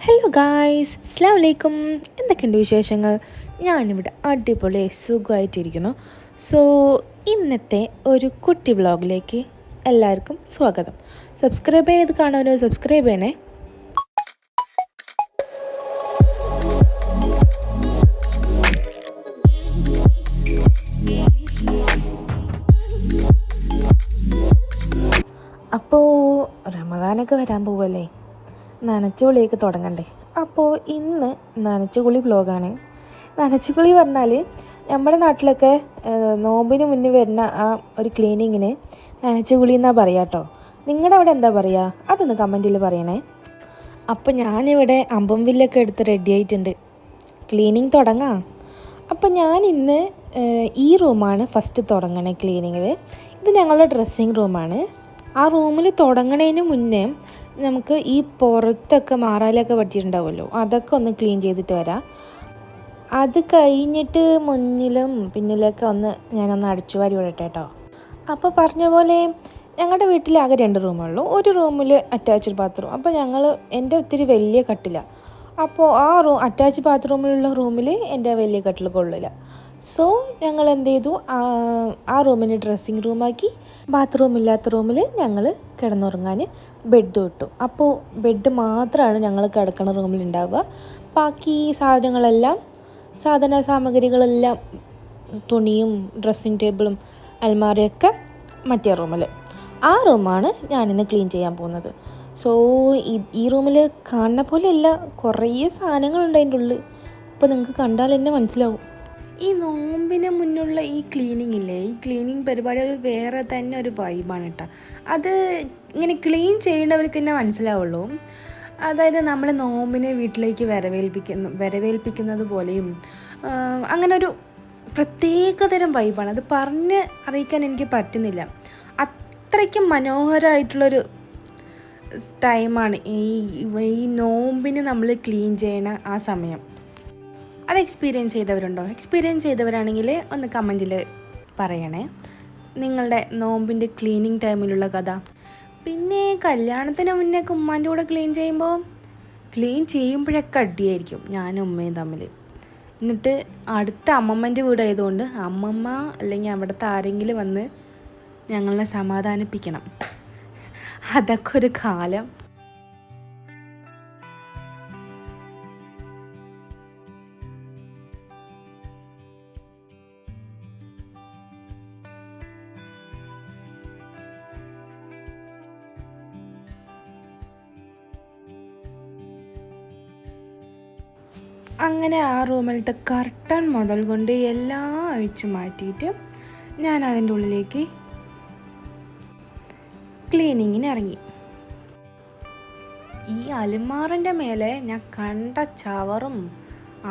Hello guys, അസ്സലാമു അലൈക്കും. എന്തൊക്കെയുണ്ട് വിശേഷങ്ങൾ? ഞാനിവിടെ അടിപൊളി സുഖമായിട്ടിരിക്കുന്നു. സോ ഇന്നത്തെ ഒരു കുട്ടി വ്ളോഗിലേക്ക് എല്ലാവർക്കും സ്വാഗതം. സബ്സ്ക്രൈബ് ചെയ്ത് കാണുമല്ലോ, സബ്സ്ക്രൈബ് ചെയ്യണേ. അപ്പോൾ റമദാനൊക്കെ വരാൻ പോവല്ലേ, നനച്ചുകുളിയൊക്കെ തുടങ്ങണ്ടേ. അപ്പോൾ ഇന്ന് നനച്ചുകുളി വ്ളോഗാണ്. നനച്ചുകുളി പറഞ്ഞാൽ നമ്മുടെ നാട്ടിലൊക്കെ നോമ്പിന് മുന്നേ വരുന്ന ആ ഒരു ക്ലീനിങ്ങിന് നനച്ചുകുളി എന്നാണ് പറയുക കേട്ടോ. നിങ്ങളുടെ അവിടെ എന്താ പറയുക? അതൊന്ന് കമൻറ്റിൽ പറയണേ. അപ്പോൾ ഞാനിവിടെ അമ്പംവില്ലൊക്കെ എടുത്ത് റെഡി ആയിട്ടുണ്ട്, ക്ലീനിങ് തുടങ്ങാം. അപ്പോൾ ഞാൻ ഇന്ന് ഈ റൂമാണ് ഫസ്റ്റ് തുടങ്ങണേ ക്ലീനിങ്ങിൽ. ഇത് ഞങ്ങളുടെ ഡ്രസ്സിങ് റൂമാണ്. ആ റൂമിൽ തുടങ്ങണതിന് മുന്നേ നമുക്ക് ഈ പുറത്തൊക്കെ മാറാലൊക്കെ പറ്റിയിട്ടുണ്ടാവുമല്ലോ, അതൊക്കെ ഒന്ന് ക്ലീൻ ചെയ്തിട്ട് വരാം. അത് കഴിഞ്ഞിട്ട് മുന്നിലും പിന്നിലൊക്കെ ഞാനൊന്ന് അടിച്ചു വാരി വിടട്ടെ കേട്ടോ. അപ്പോൾ പറഞ്ഞ പോലെ ഞങ്ങളുടെ വീട്ടിൽ ആകെ 2 റൂമുള്ളൂ. ഒരു റൂമിൽ അറ്റാച്ച്ഡ് ബാത്റൂം. അപ്പോൾ എൻ്റെ ഒത്തിരി വലിയ കട്ടില. അപ്പോൾ ആ അറ്റാച്ച് ബാത്റൂമിലുള്ള റൂമിൽ എൻ്റെ വലിയ കട്ടിൽ കൊള്ളില്ല. സോ ഞങ്ങൾ എന്ത് ചെയ്തു, ആ റൂമിന് ഡ്രസ്സിങ് റൂമാക്കി. ബാത്റൂം ഇല്ലാത്ത റൂമിൽ ഞങ്ങൾ കിടന്നുറങ്ങാൻ ബെഡ് ഇട്ടു. അപ്പോൾ ബെഡ് മാത്രമാണ് ഞങ്ങൾ കിടക്കുന്ന റൂമിൽ ഉണ്ടാവുക. ബാക്കി സാധന സാമഗ്രികളെല്ലാം, തുണിയും ഡ്രസ്സിങ് ടേബിളും അൽമാരയൊക്കെ മറ്റേ റൂമിൽ. ആ റൂമാണ് ഞാനിന്ന് ക്ലീൻ ചെയ്യാൻ പോകുന്നത്. സോ ഈ റൂമിൽ കാണുന്ന പോലെയല്ല, കുറേ സാധനങ്ങളുണ്ട് അതിൻ്റെ ഉള്ളിൽ. അപ്പോൾ നിങ്ങൾക്ക് കണ്ടാൽ തന്നെ മനസ്സിലാവും. ഈ നോമ്പിന് മുന്നുള്ള ഈ ക്ലീനിങ് ഇല്ലേ, ഈ ക്ലീനിങ് പരിപാടി അത് വേറെ തന്നെ ഒരു വൈബാണ് കേട്ടോ. അത് ഇങ്ങനെ ക്ലീൻ ചെയ്യേണ്ടവർക്ക് തന്നെ മനസ്സിലാവുള്ളൂ. അതായത് നമ്മൾ നോമ്പിനെ വീട്ടിലേക്ക് വരവേൽപ്പിക്കുന്നത് പോലെയും അങ്ങനെ ഒരു പ്രത്യേകതരം വൈബാണ്. അത് പറഞ്ഞ് അറിയിക്കാൻ എനിക്ക് പറ്റുന്നില്ല. അത്രയ്ക്കും മനോഹരമായിട്ടുള്ളൊരു ടൈമാണ് ഈ നോമ്പിന് നമ്മൾ ക്ലീൻ ചെയ്യണ ആ സമയം. അത് എക്സ്പീരിയൻസ് ചെയ്തവരുണ്ടോ? എക്സ്പീരിയൻസ് ചെയ്തവരാണെങ്കിൽ ഒന്ന് കമൻറ്റിൽ പറയണേ നിങ്ങളുടെ നോമ്പിൻ്റെ ക്ലീനിങ് ടൈമിലുള്ള കഥ. പിന്നെ കല്യാണത്തിന് മുന്നേ ഉമ്മാൻ്റെ കൂടെ ക്ലീൻ ചെയ്യുമ്പോഴൊക്കെ അടിയായിരിക്കും ഞാനും ഉമ്മയും തമ്മിൽ. എന്നിട്ട് അടുത്ത അമ്മമ്മൻ്റെ വീടായതുകൊണ്ട് അമ്മമ്മ അല്ലെങ്കിൽ അവിടുത്തെ ആരെങ്കിലും വന്ന് ഞങ്ങളെ സമാധാനിപ്പിക്കണം. അതൊക്കെ ഒരു കാലം. അങ്ങനെ ആ റൂമിലത്തെ കർട്ടൻ മുതൽ കൊണ്ട് എല്ലാം അഴിച്ചു മാറ്റിയിട്ട് ഞാൻ അതിൻ്റെ ഉള്ളിലേക്ക് ക്ലീനിങ്ങിന് ഇറങ്ങി. ഈ അലമാറിൻ്റെ മേലെ ഞാൻ കണ്ട ചവറും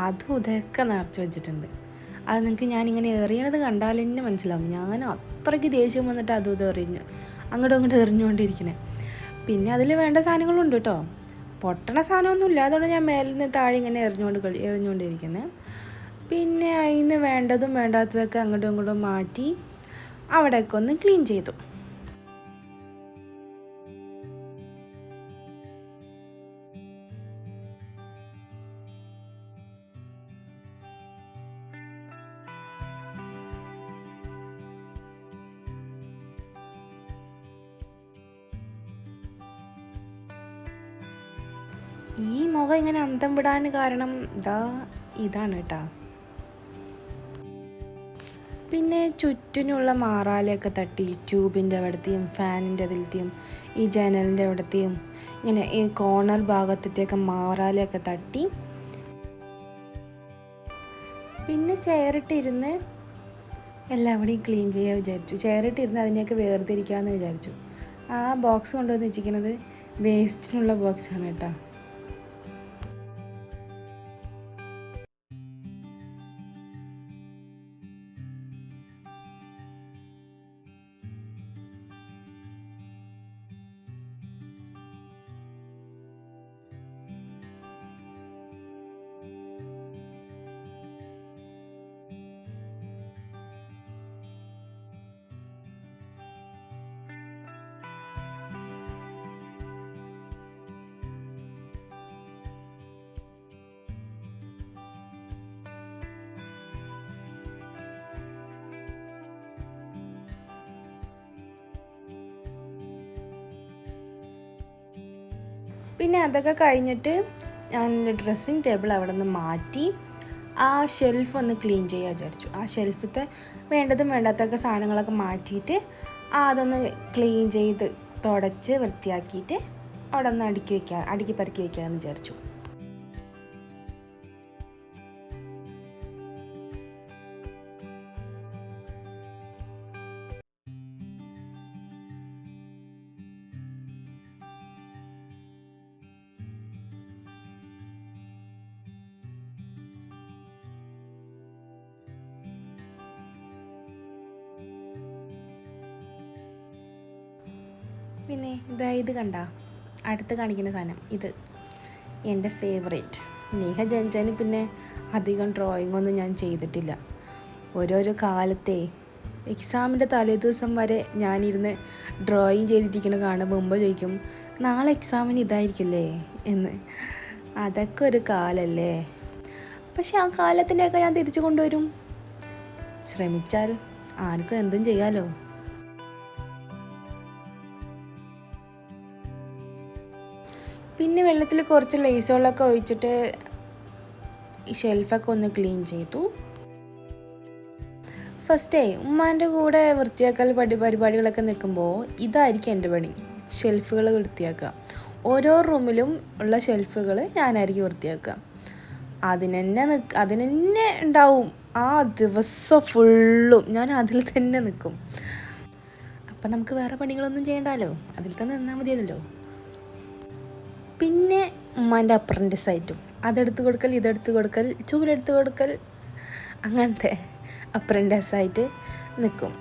അതും ഇതൊക്കെ നിറച്ച് വെച്ചിട്ടുണ്ട്. അത് നിങ്ങൾക്ക് ഞാനിങ്ങനെ എറിയണത് കണ്ടാൽ തന്നെ മനസ്സിലാവും. ഞാൻ അത്രയ്ക്ക് ദേഷ്യം വന്നിട്ട് അതും ഇതും അങ്ങോട്ടും ഇങ്ങോട്ടും എറിഞ്ഞുകൊണ്ടിരിക്കണേ. പിന്നെ അതിൽ വേണ്ട സാധനങ്ങളുണ്ട് കേട്ടോ. പൊട്ടണ സാധനമൊന്നുമില്ല, അതുകൊണ്ട് ഞാൻ മേലിൽ നിന്ന് താഴെ ഇങ്ങനെ എറിഞ്ഞുകൊണ്ടിരിക്കുന്നത്. പിന്നെ അതിന് വേണ്ടതും വേണ്ടാത്തതൊക്കെ അങ്ങോട്ടും ഇങ്ങോട്ടും മാറ്റി അവിടെയൊക്കെ ഒന്ന് ക്ലീൻ ചെയ്തു. ഈ മുഖം ഇങ്ങനെ അന്തം വിടാൻ കാരണം ഇതാണ് കേട്ടോ. പിന്നെ ചുറ്റിനുള്ള മാറാലയൊക്കെ തട്ടി ട്യൂബിൻ്റെ അവിടത്തെയും ഫാനിൻ്റെ അതിലത്തെയും ഈ ജനലിൻ്റെ അവിടത്തെയും ഇങ്ങനെ ഈ കോർണർ ഭാഗത്തെയൊക്കെ മാറാലയൊക്കെ തട്ടി. പിന്നെ ചെയറിട്ടിരുന്ന് എല്ലാവിടെയും ക്ലീൻ ചെയ്യാൻ വിചാരിച്ചു. ചെയറിട്ടിരുന്ന് അതിനെയൊക്കെ വേർതിരിക്കാമെന്ന് വിചാരിച്ചു. ആ ബോക്സ് കൊണ്ടുവന്ന് വെച്ചിരിക്കുന്നത് വേസ്റ്റിനുള്ള ബോക്സാണ് കേട്ടോ. പിന്നെ അതൊക്കെ കഴിഞ്ഞിട്ട് ഞാൻ എൻ്റെ ഡ്രസ്സിങ് ടേബിൾ അവിടെ നിന്ന് മാറ്റി ആ ഷെൽഫ് ഒന്ന് ക്ലീൻ ചെയ്യാൻ വിചാരിച്ചു. ആ ഷെൽഫത്തെ വേണ്ടതും വേണ്ടാത്തൊക്കെ സാധനങ്ങളൊക്കെ മാറ്റിയിട്ട് അതൊന്ന് ക്ലീൻ ചെയ്ത് തുടച്ച് വൃത്തിയാക്കിയിട്ട് അവിടെ ഒന്ന് അടുക്കി പെറുക്കി വയ്ക്കാമെന്ന് വിചാരിച്ചു. പിന്നെ ഇത് കണ്ട അടുത്ത് കാണിക്കുന്ന സാധനം, ഇത് എൻ്റെ ഫേവറേറ്റ്. നേഹ ജനിച്ചതിന് പിന്നെ അധികം ഡ്രോയിങ്ങൊന്നും ഞാൻ ചെയ്തിട്ടില്ല. ഓരോരോ കാലത്തെ എക്സാമിൻ്റെ തലേ ദിവസം വരെ ഞാനിരുന്ന് ഡ്രോയിങ് ചെയ്തിരിക്കുന്ന കാണുമ്പോൾ മുമ്പ് ചോദിക്കും, നാളെ എക്സാമിന് ഇതായിരിക്കില്ലേ എന്ന്. അതൊക്കെ ഒരു കാലല്ലേ. പക്ഷെ ആ കാലത്തിൻ്റെയൊക്കെ ഞാൻ തിരിച്ചു കൊണ്ടുവരും. ശ്രമിച്ചാൽ ആർക്കും എന്തും ചെയ്യാലോ. പിന്നെ വെള്ളത്തിൽ കുറച്ച് ലേസോളൊക്കെ ഒഴിച്ചിട്ട് ഈ ഷെൽഫൊക്കെ ഒന്ന് ക്ലീൻ ചെയ്തു. ഫസ്റ്റേ ഉമ്മാൻ്റെ കൂടെ വൃത്തിയാക്കൽ പരിപാടികളൊക്കെ നിൽക്കുമ്പോൾ ഇതായിരിക്കും എൻ്റെ പണി, ഷെൽഫുകൾ വൃത്തിയാക്കുക. ഓരോ റൂമിലും ഉള്ള ഷെൽഫുകൾ ഞാനായിരിക്കും വൃത്തിയാക്കുക. അതിനെന്നെ ഉണ്ടാവും ആ ദിവസം ഫുള്ളും ഞാൻ അതിൽ തന്നെ നിൽക്കും. അപ്പം നമുക്ക് വേറെ പണികളൊന്നും ചെയ്യണ്ടല്ലോ, അതിൽ തന്നെ നിന്നാൽ മതിയല്ലോ. പിന്നെ ഉമ്മാൻ്റെ അപ്രൻറ്റിസായിട്ടും അതെടുത്ത് കൊടുക്കൽ ഇതെടുത്ത് കൊടുക്കൽ ചൂലെടുത്ത് കൊടുക്കൽ അങ്ങനത്തെ അപ്രൻറ്റിസായിട്ട് നിൽക്കും.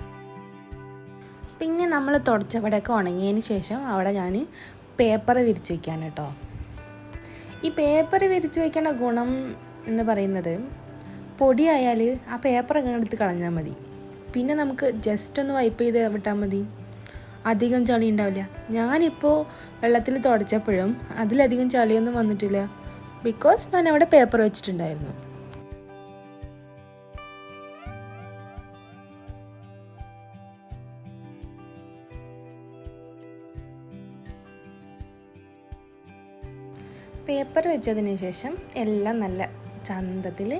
പിന്നെ നമ്മൾ തുടച്ചവിടെയൊക്കെ ഉണങ്ങിയതിന് ശേഷം അവിടെ ഞാൻ പേപ്പർ വിരിച്ച് വയ്ക്കാൻ കേട്ടോ. ഈ പേപ്പർ വിരിച്ച് വയ്ക്കേണ്ട ഗുണം എന്ന് പറയുന്നത്, പൊടിയായാൽ ആ പേപ്പറൊക്കെ എടുത്ത് കളഞ്ഞാൽ മതി. പിന്നെ നമുക്ക് ജസ്റ്റ് ഒന്ന് വൈപ്പ് ചെയ്ത് വിട്ടാൽ മതി, അധികം ചളി ഉണ്ടാവില്ല. ഞാനിപ്പോൾ വെള്ളത്തിൽ തുടച്ചപ്പോഴും അതിലധികം ചളിയൊന്നും വന്നിട്ടില്ല, ബിക്കോസ് ഞാൻ അവിടെ പേപ്പർ വെച്ചിട്ടുണ്ടായിരുന്നു. പേപ്പർ വെച്ചതിന് ശേഷം എല്ലാം നല്ല ചന്തത്തിൽ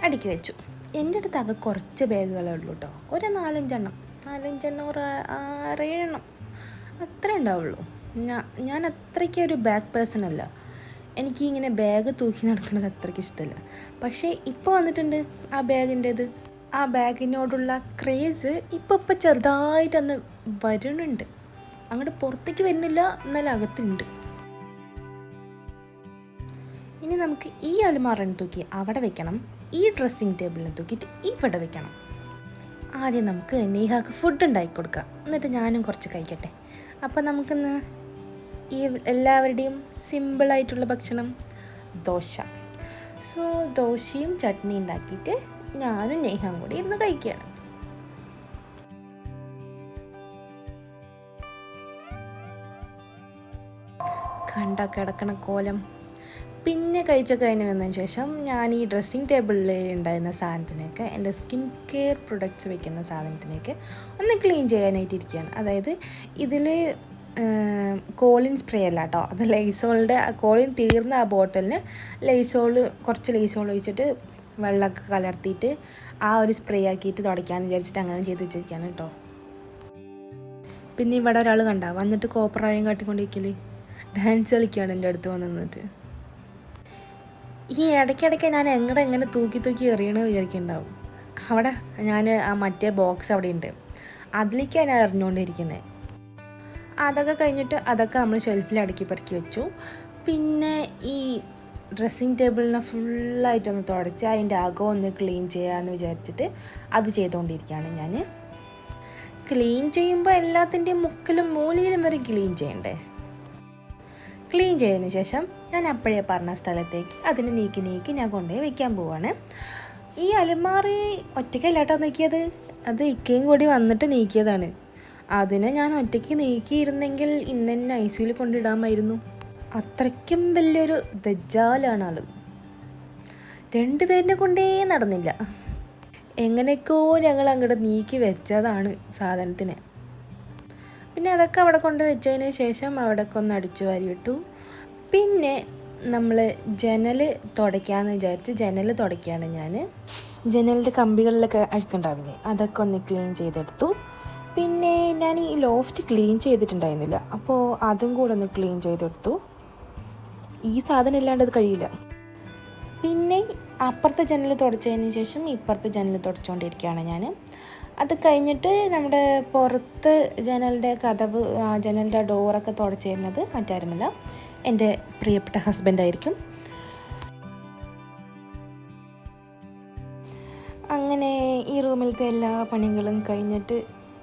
അടുക്കി വെച്ചു. എൻ്റെ അടുത്ത് ആകെ കുറച്ച് ബാഗുകളേ ഉള്ളൂ കേട്ടോ, ഒരു 4-5 ഒരു 6-7 അത്രേ ഉണ്ടാവുള്ളൂ. ഞാൻ അത്രയ്ക്ക് ഒരു ബാഗ് പേഴ്സൺ അല്ല. എനിക്ക് ഇങ്ങനെ ബാഗ് തൂക്കി നടക്കുന്നത് അത്രയ്ക്ക് ഇഷ്ടമല്ല. പക്ഷേ ഇപ്പോൾ വന്നിട്ടുണ്ട് ആ ബാഗിനോടുള്ള ക്രേസ് ഇപ്പോൾ ചെറുതായിട്ടൊന്ന് വരുന്നുണ്ട്. അങ്ങോട്ട് പുറത്തേക്ക് വരുന്നില്ല, എന്നാലും അകത്തുണ്ട്. ഇനി നമുക്ക് ഈ അലമാറനെ തൂക്കി അവിടെ വെക്കണം, ഈ ഡ്രസ്സിങ് ടേബിളിനെ തൂക്കിയിട്ട് ഇവിടെ വെക്കണം. ആദ്യം നമുക്ക് നേഹാക്ക് ഫുഡ് ഉണ്ടാക്കി കൊടുക്കാം, എന്നിട്ട് ഞാനും കുറച്ച് കഴിക്കട്ടെ. അപ്പോൾ നമുക്കിന്ന് ഈ എല്ലാവരുടെയും സിമ്പിളായിട്ടുള്ള ഭക്ഷണം ദോശ. സോ ദോശയും ചട്നി ഉണ്ടാക്കിയിട്ട് ഞാനും നേഹയും കൂടി ഇരുന്ന് കഴിക്കുകയാണ്. കണ്ട കിടക്കണ കോലം. പിന്നെ കഴിച്ചൊക്കെ കഴിഞ്ഞ് വന്നതിന് ശേഷം ഞാൻ ഈ ഡ്രസ്സിങ് ടേബിളിൽ ഉണ്ടായിരുന്ന സാധനത്തിനൊക്കെ, എൻ്റെ സ്കിൻ കെയർ പ്രൊഡക്ട്സ് വെക്കുന്ന സാധനത്തിനൊക്കെ ഒന്ന് ക്ലീൻ ചെയ്യാനായിട്ടിരിക്കുകയാണ്. അതായത് ഇതിൽ കോളിൻ സ്പ്രേ അല്ല കേട്ടോ, അത് ലൈസോളിൻ്റെ കോളിൻ തീർന്ന ആ ബോട്ടലിന് കുറച്ച് ലൈസോൾ ഒഴിച്ചിട്ട് വെള്ളമൊക്കെ കലർത്തിയിട്ട് ആ ഒരു സ്പ്രേ ആക്കിയിട്ട് തുടയ്ക്കാമെന്ന് വിചാരിച്ചിട്ട് അങ്ങനെ ചെയ്ത് വെച്ചിരിക്കുകയാണ് കേട്ടോ. പിന്നെ ഇവിടെ ഒരാൾ വന്നിട്ട് കോപ്പറായം കാട്ടിക്കൊണ്ടിരിക്കല് ഡാൻസ് കളിക്കുകയാണ് എൻ്റെ അടുത്ത് വന്ന് നിന്നിട്ട്. ഈ ഇടയ്ക്കിടയ്ക്ക് ഞാൻ എങ്ങനെ തൂക്കി എറിയണമെന്ന് വിചാരിക്കുന്നുണ്ടാവും. അവിടെ ഞാൻ ആ മറ്റേ ബോക്സ് അവിടെ ഉണ്ട്, അതിലേക്കാണ് ഞാൻ എറിഞ്ഞുകൊണ്ടിരിക്കുന്നത്. അതൊക്കെ കഴിഞ്ഞിട്ട് അതൊക്കെ നമ്മൾ ഷെൽഫിൽ അടുക്കി പെറുക്കി വെച്ചു. പിന്നെ ഈ ഡ്രസ്സിങ് ടേബിളിനെ ഫുള്ളായിട്ടൊന്ന് തുടച്ച് അതിൻ്റെ അകം ഒന്ന് ക്ലീൻ ചെയ്യാമെന്ന് വിചാരിച്ചിട്ട് അത് ചെയ്തുകൊണ്ടിരിക്കുകയാണ് ഞാൻ. ക്ലീൻ ചെയ്യുമ്പോൾ എല്ലാത്തിൻ്റെയും മുക്കിലും മൂലയിലും വരെ ക്ലീൻ ചെയ്യണ്ടേ. ക്ലീൻ ചെയ്തതിന് ശേഷം ഞാൻ അപ്പോഴേ പറഞ്ഞ സ്ഥലത്തേക്ക് അതിന് നീക്കി ഞാൻ കൊണ്ടുപോയി വെക്കാൻ പോവാണ്. ഈ അലമാറി ഒറ്റയ്ക്കല്ലാട്ടോ നീക്കിയത്, അത് ഇക്കയും കൂടി വന്നിട്ട് നീക്കിയതാണ്. അതിനെ ഞാൻ ഒറ്റയ്ക്ക് നീക്കിയിരുന്നെങ്കിൽ ഇന്ന് തന്നെ ഐസിയുയിൽ കൊണ്ടിടാമായിരുന്നു. അത്രയ്ക്കും വലിയൊരു ദജ്ജാലാണ് ആൾ. 2 പേരിനെ കൊണ്ടേ നടന്നില്ല. എങ്ങനെയൊക്കെയോ ഞങ്ങൾ അങ്ങോട്ട് നീക്കി വെച്ചതാണ് സാധനത്തിന്. പിന്നെ അതൊക്കെ അവിടെ കൊണ്ട് വെച്ചതിന് ശേഷം അവിടെയൊക്കെ ഒന്ന് അടിച്ചു വാരിയിട്ടു. പിന്നെ നമ്മൾ ജനൽ തുടയ്ക്കാമെന്ന് വിചാരിച്ച് ജനൽ തുടയ്ക്കുകയാണ് ഞാൻ. ജനലിൻ്റെ കമ്പികളിലൊക്കെ അഴുക്കുണ്ടാവില്ലേ, അതൊക്കെ ഒന്ന് ക്ലീൻ ചെയ്തെടുത്തു. പിന്നെ ഞാൻ ഈ ലോഫ്റ്റ് ക്ലീൻ ചെയ്തിട്ടുണ്ടായിരുന്നില്ല, അപ്പോൾ അതും കൂടെ ഒന്ന് ക്ലീൻ ചെയ്തെടുത്തു. ഈ സാധനം ഇല്ലാണ്ട് അത് കഴിയില്ല. പിന്നെ അപ്പുറത്തെ ജനൽ തുടച്ചതിന് ശേഷം ഇപ്പുറത്തെ ജനൽ തുടച്ചുകൊണ്ടിരിക്കുകയാണ് ഞാൻ. അത് കഴിഞ്ഞിട്ട് നമ്മുടെ പുറത്ത് ജനലിൻ്റെ കതവ്, ജനലിൻ്റെ ഡോറൊക്കെ തുടച്ച് തരുന്നത് മറ്റാരുമല്ല, എൻ്റെ പ്രിയപ്പെട്ട ഹസ്ബൻഡായിരിക്കും. അങ്ങനെ ഈ റൂമിലത്തെ എല്ലാ പണികളും കഴിഞ്ഞിട്ട്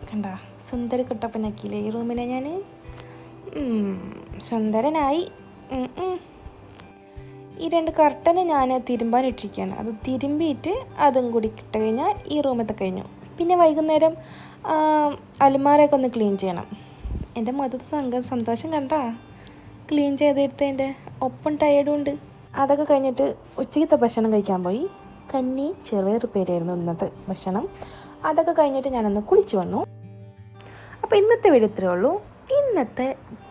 കണ്ട സുന്ദര കുട്ടപ്പനാക്കിയില്ലേ ഈ റൂമിനെ ഞാൻ. സുന്ദരനായി. ഈ 2 കർട്ടന് ഞാൻ തിരുമ്പാനിട്ടിരിക്കുകയാണ്. അത് തിരുമ്പിയിട്ട് അതും കൂടി ഇട്ട് കഴിഞ്ഞാൽ ഈ റൂമത്തെ കഴിഞ്ഞു. പിന്നെ വൈകുന്നേരം അലമാരയൊക്കെ ഒന്ന് ക്ലീൻ ചെയ്യണം. എൻ്റെ മുഖത്തെ സന്തോഷം കണ്ടാ ക്ലീൻ ചെയ്തെടുത്തതിൻ്റെ ഒപ്പം ടയേർഡും ഉണ്ട്. അതൊക്കെ കഴിഞ്ഞിട്ട് ഉച്ചയ്ക്കത്തെ ഭക്ഷണം കഴിക്കാൻ പോയി. കഞ്ഞി ചെറുപയറുപ്പേരിയായിരുന്നു ഇന്നത്തെ ഭക്ഷണം. അതൊക്കെ കഴിഞ്ഞിട്ട് ഞാനൊന്ന് കുളിച്ച് വന്നു. അപ്പോൾ ഇന്നത്തെ വീഡിയോ ഇത്രയേ ഉള്ളൂ. ഇന്നത്തെ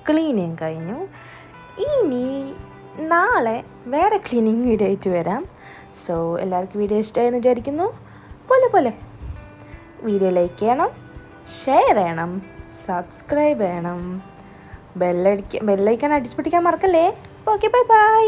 ക്ലീനിങ് കഴിഞ്ഞു. ഇനി നാളെ വേറെ ക്ലീനിങ് വീഡിയോ ആയിട്ട് വരാം. സോ എല്ലാവർക്കും വീഡിയോ ഇഷ്ടമായെന്ന് വിചാരിക്കുന്നു. പോലെ വീഡിയോ ലൈക്ക് ചെയ്യണം, ഷെയർ ചെയ്യണം, സബ്സ്ക്രൈബ് ചെയ്യണം, ബെല്ലൈക്കൺ അടിച്ചു പൊട്ടിക്കാൻ മറക്കല്ലേ. Okay, by.